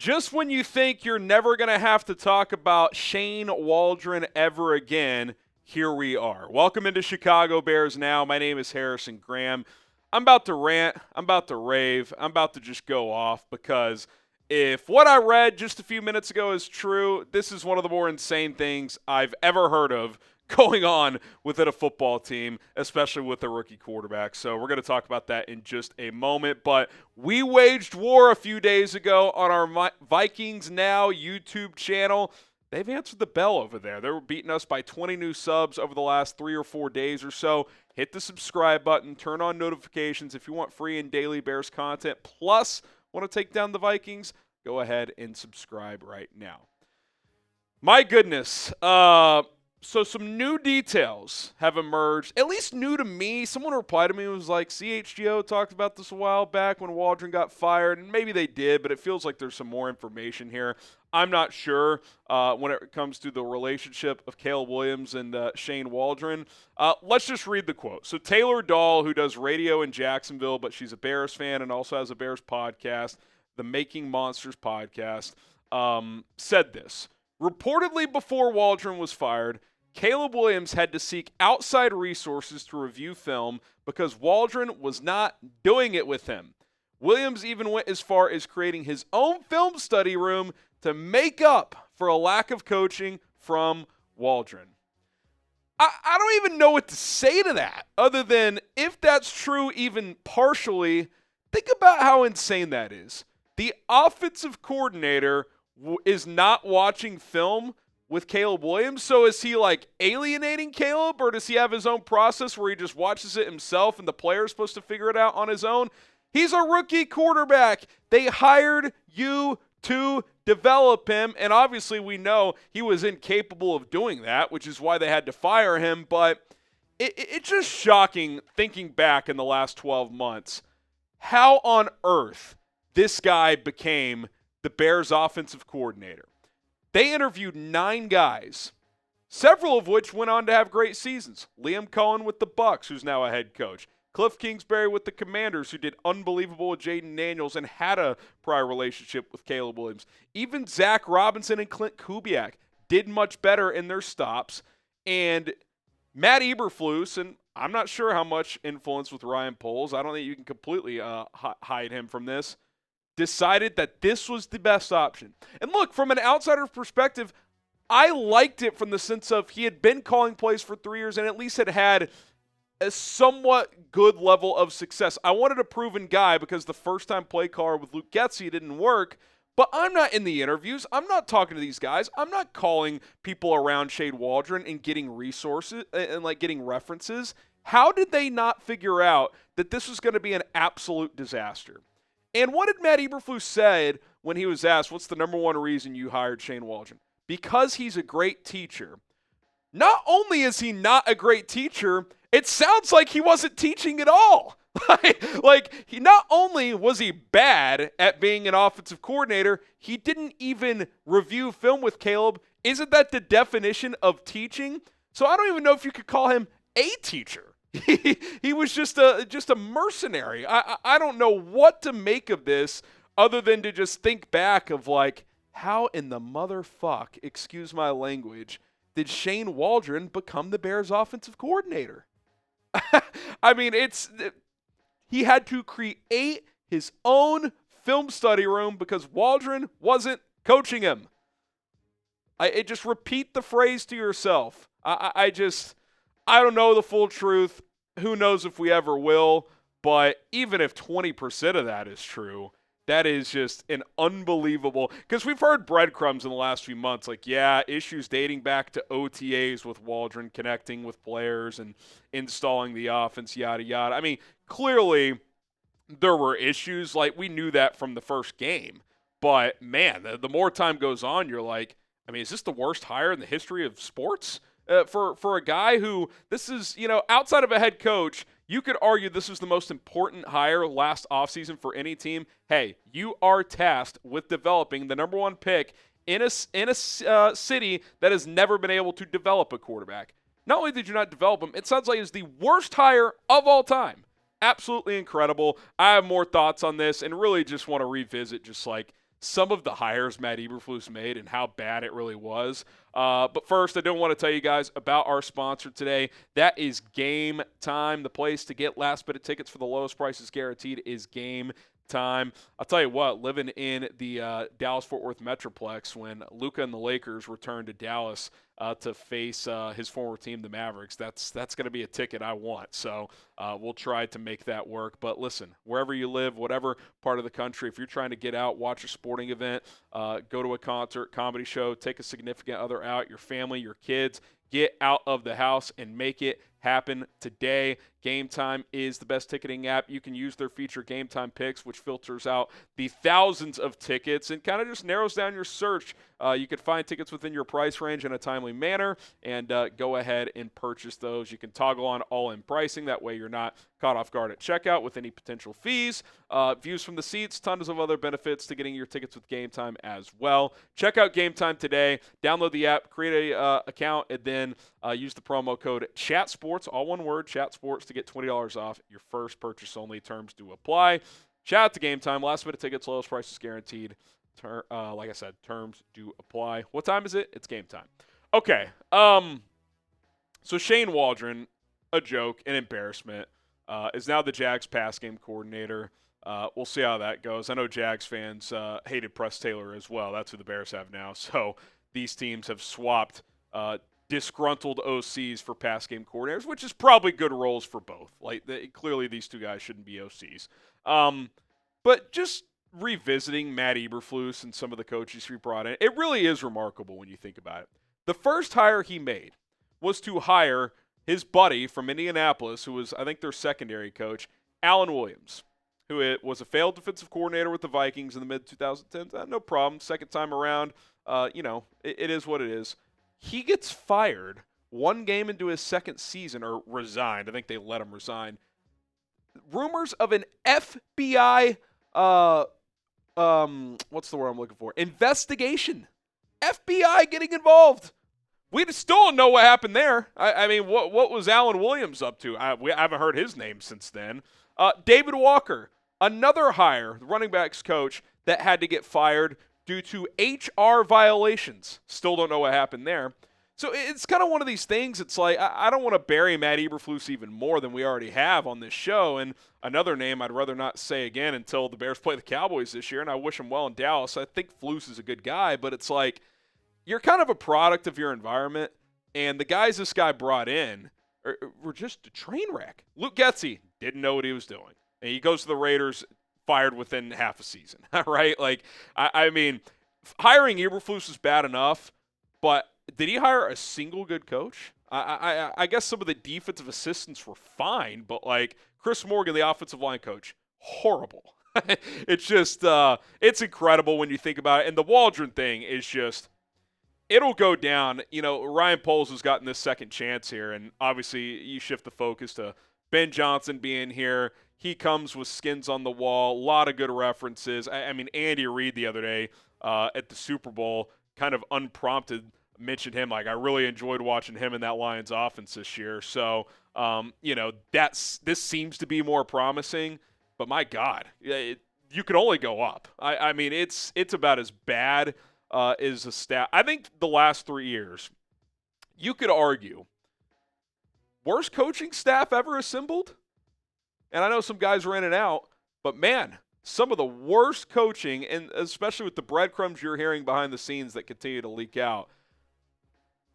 Just when you think you're never going to have to talk about Shane Waldron ever again, here we are. Welcome into Chicago Bears Now. My name is Harrison Graham. I'm about to rant. I'm about to rave. I'm about to just go off because if what I read just a few minutes ago is true, this is one of the more insane things I've ever heard of going on within a football team, especially with a rookie quarterback. So we're going to talk about that in just a moment. But we waged war a few days ago on our Vikings Now YouTube channel. They've answered the bell over there. They were beating us by 20 new subs over the last 3 or 4 days or so. Hit the subscribe button. Turn on notifications if you want free and daily Bears content. Plus, want to take down the Vikings? Go ahead and subscribe right now. My goodness. So some new details have emerged, at least new to me. Someone replied to me and was like, CHGO talked about this a while back when Waldron got fired, and maybe they did, but it feels like there's some more information here. I'm not sure when it comes to the relationship of Caleb Williams and Shane Waldron. Let's just read the quote. So Taylor Dahl, who does radio in Jacksonville, but she's a Bears fan and also has a Bears podcast, the Making Monsters podcast, said this. Reportedly before Waldron was fired, Caleb Williams had to seek outside resources to review film because Waldron was not doing it with him. Williams even went as far as creating his own film study room to make up for a lack of coaching from Waldron. I don't even know what to say to that other than if that's true even partially, think about how insane that is. The offensive coordinator is not watching film with Caleb Williams, so is he like alienating Caleb, or does he have his own process where he just watches it himself and the player is supposed to figure it out on his own? He's a rookie quarterback. They hired you to develop him, and obviously we know he was incapable of doing that, which is why they had to fire him, but it's just shocking thinking back in the last 12 months how on earth this guy became the Bears offensive coordinator. They interviewed 9 guys, several of which went on to have great seasons. Liam Cohen with the Bucs, who's now a head coach. Cliff Kingsbury with the Commanders, who did unbelievable with Jaden Daniels and had a prior relationship with Caleb Williams. Even Zach Robinson and Clint Kubiak did much better in their stops. And Matt Eberflus, and I'm not sure how much influence with Ryan Poles, I don't think you can completely hide him from this, decided that this was the best option. And look, from an outsider's perspective, I liked it from the sense of he had been calling plays for 3 years and at least had a somewhat good level of success. I wanted a proven guy because the first-time play caller with Luke Getsy didn't work, but I'm not in the interviews. I'm not talking to these guys. I'm not calling people around Shane Waldron and getting resources and getting references. How did they not figure out that this was going to be an absolute disaster? And what did Matt Eberflus said when he was asked, what's the number one reason you hired Shane Waldron? Because he's a great teacher. Not only is he not a great teacher, it sounds like he wasn't teaching at all. He not only was he bad at being an offensive coordinator, he didn't even review film with Caleb. Isn't that the definition of teaching? So I don't even know if you could call him a teacher. He was just a mercenary. I don't know what to make of this other than to just think back of how in the motherfuck, excuse my language, did Shane Waldron become the Bears offensive coordinator? I mean, he had to create his own film study room because Waldron wasn't coaching him. Just repeat the phrase to yourself. I don't know the full truth. Who knows if we ever will. But even if 20% of that is true, that is just an unbelievable – because we've heard breadcrumbs in the last few months. Issues dating back to OTAs with Waldron connecting with players and installing the offense, yada, yada. I mean, clearly there were issues. We knew that from the first game. But, man, the more time goes on, you're like, is this the worst hire in the history of sports? For a guy who, this is, outside of a head coach, you could argue this is the most important hire last offseason for any team. Hey, you are tasked with developing the number one pick in a city that has never been able to develop a quarterback. Not only did you not develop him, it sounds like it's the worst hire of all time. Absolutely incredible. I have more thoughts on this and really just want to revisit just some of the hires Matt Eberflus made and how bad it really was. But first, I don't want to tell you guys about our sponsor today. That is Game Time. The place to get last-minute tickets for the lowest prices guaranteed is Game Time. I'll tell you what, living in the Dallas-Fort Worth Metroplex when Luka and the Lakers return to Dallas to face his former team, the Mavericks, that's going to be a ticket I want. So we'll try to make that work. But listen, wherever you live, whatever part of the country, if you're trying to get out, watch a sporting event, go to a concert, comedy show, take a significant other out, your family, your kids, get out of the house and make it happen today. Game Time is the best ticketing app. You can use their feature Game Time Picks, which filters out the thousands of tickets and kind of just narrows down your search. You can find tickets within your price range in a timely manner and go ahead and purchase those. You can toggle on all-in pricing. That way you're not caught off guard at checkout with any potential fees. Views from the seats, tons of other benefits to getting your tickets with Game Time as well. Check out Game Time today. Download the app, create a account, and then use the promo code CHATSPORTS, all one word, CHATSPORTS, to get $20 off your first purchase only. Terms do apply. Shout out to Game Time. Last minute tickets, lowest prices guaranteed. Like I said, terms do apply. What time is it? It's game time. Okay. So Shane Waldron, a joke, an embarrassment, is now the Jags pass game coordinator. We'll see how that goes. I know Jags fans hated Press Taylor as well. That's who the Bears have now. So these teams have swapped disgruntled OCs for pass game coordinators, which is probably good roles for both. Like clearly these two guys shouldn't be OCs. But just revisiting Matt Eberflus and some of the coaches he brought in, it really is remarkable when you think about it. The first hire he made was to hire his buddy from Indianapolis, who was, I think, their secondary coach, Alan Williams, who was a failed defensive coordinator with the Vikings in the mid-2010s. No problem. Second time around, it is what it is. He gets fired one game into his second season, or resigned. I think they let him resign. Rumors of an FBI, what's the word I'm looking for? Investigation. FBI getting involved. We still don't know what happened there. I mean, what was Alan Williams up to? I haven't heard his name since then. David Walker, another hire, the running backs coach, that had to get fired due to HR violations. Still don't know what happened there. So it's kind of one of these things. It's like, I don't want to bury Matt Eberflus even more than we already have on this show. And another name I'd rather not say again until the Bears play the Cowboys this year, and I wish him well in Dallas. I think Flus is a good guy, but it's like, you're kind of a product of your environment, and the guys this guy brought in were just a train wreck. Luke Getsy didn't know what he was doing. And he goes to the Raiders, fired within half a season, right? Like, I mean, hiring Eberflus is bad enough, but did he hire a single good coach? I guess some of the defensive assistants were fine, but, like, Chris Morgan, the offensive line coach, horrible. It's just, it's incredible when you think about it. And the Waldron thing is just, it'll go down. You know, Ryan Poles has gotten this second chance here, and obviously you shift the focus to Ben Johnson being here. He comes with skins on the wall, a lot of good references. I mean, Andy Reid the other day at the Super Bowl, kind of unprompted, mentioned him. Like, I really enjoyed watching him in that Lions offense this year. So, this seems to be more promising. But my God, you could only go up. I mean, it's about as bad is a stat. I think the last 3 years, you could argue, worst coaching staff ever assembled. And I know some guys were in and out, but man, some of the worst coaching, and especially with the breadcrumbs you're hearing behind the scenes that continue to leak out,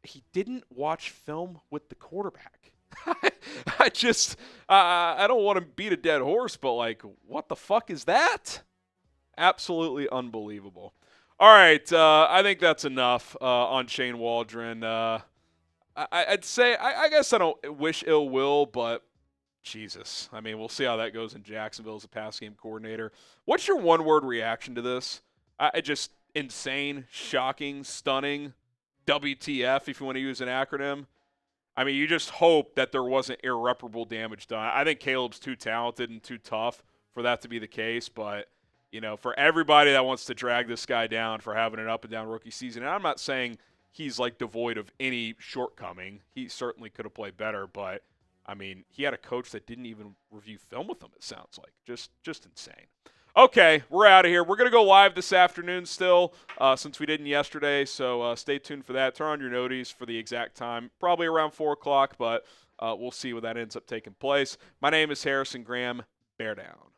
he didn't watch film with the quarterback. I don't want to beat a dead horse, but like, what the fuck is that? Absolutely unbelievable. All right, I think that's enough on Shane Waldron. I'd say, I guess I don't wish ill will, but Jesus. I mean, we'll see how that goes in Jacksonville as a pass game coordinator. What's your one-word reaction to this? Just insane, shocking, stunning, WTF, if you want to use an acronym. I mean, you just hope that there wasn't irreparable damage done. I think Caleb's too talented and too tough for that to be the case, but for everybody that wants to drag this guy down for having an up-and-down rookie season, and I'm not saying he's, like, devoid of any shortcoming. He certainly could have played better, but, I mean, he had a coach that didn't even review film with him, it sounds like. Just insane. Okay, we're out of here. We're going to go live this afternoon still since we didn't yesterday, so stay tuned for that. Turn on your noties for the exact time, probably around 4 o'clock, but we'll see when that ends up taking place. My name is Harrison Graham. Bear down.